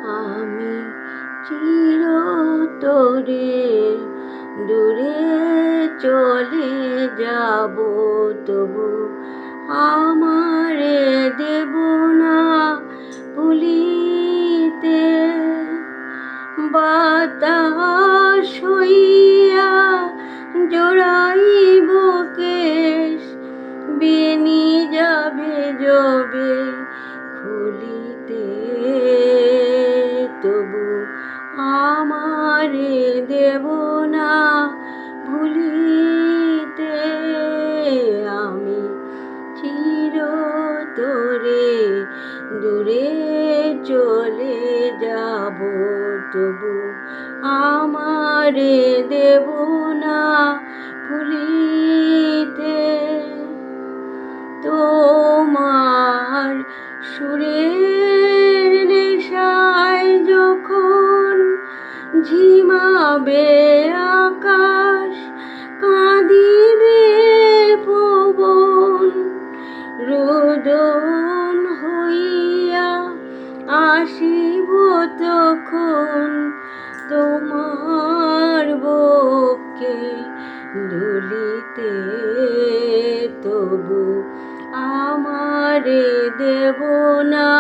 আমি চিরতরে দূরে চলে যাব, তবু আমারে দেব না ভুলিতে। বাতাস হইয়া জড়াইব কেশ, বেনি যাবে যবে খুলিতে, তবু আমারে দেব না ভুলিতে। আমি চিরতরে দূরে চলে যাব, তবু আমারে দেব না ভুলিতে। তোমার সুরের নেশায় যখন ঝিমাবে আকাশ, কাঁদিবে ভুবন, রোদন হইয়া আসিব তখন তোমার বুকে দুলিতে, তবু আমারে দেব না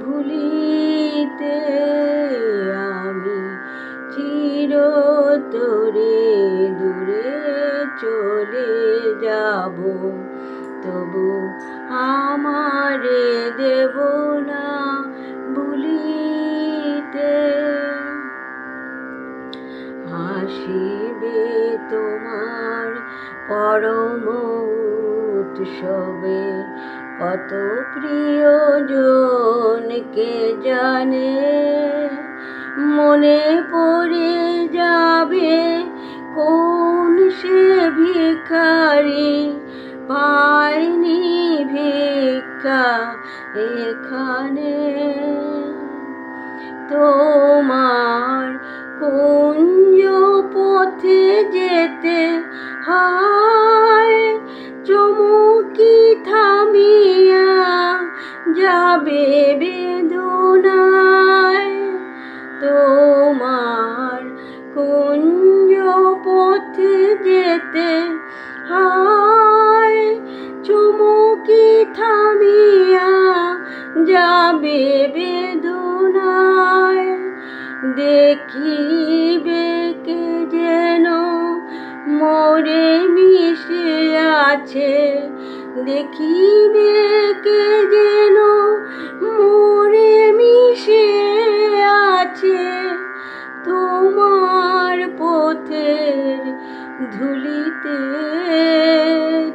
ভুলিতে। আমি চিরতরে দূরে চলে যাব, তবু আমারে দেব না ভুলিতে। আসিবে তোমার পরম উৎসবে, কত প্রিয়জন কে জানে, মনে পড়ে যাবে কোন সে ভিখারি, পায়নি ভিক্ষা এখানে। তোমার কুঞ্জ পথে যেতে হায় চমকি থামিয়া যাবে বেদনায়। তোমার কুঞ্জ পথে যেতে হায় চমকি থামিয়া যাবে বেদনায়। দেখিবে কে যেন মোরে মিশে আছে, দেখিবে কে যেন মোরে মিশে আছে, তোমার পথের ধুলিতে,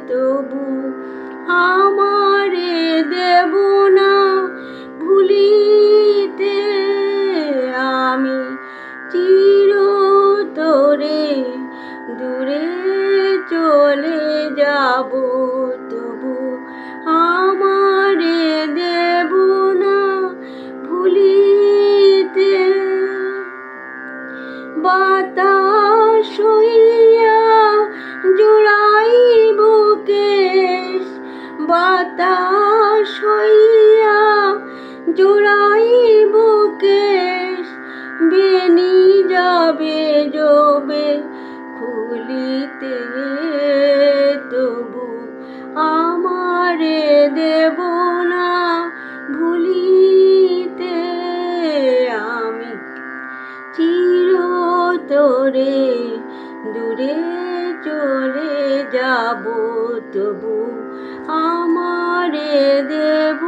তবু আমারে দেব না ভুলিতে। আমি চিরতরে দূরে চলে যাব, তবু আমারে দেব না ভুলিতে। বাতাস হইয়া জড়াইব কেশ, বাতাস হইয়া জড়াইব কেশ, বেনি যাবে যবে খুলিতে, তবু আমারে দেব না ভুলিতে। আমি চিরতরে দূরে চলে যাব, তবু আমারে দেব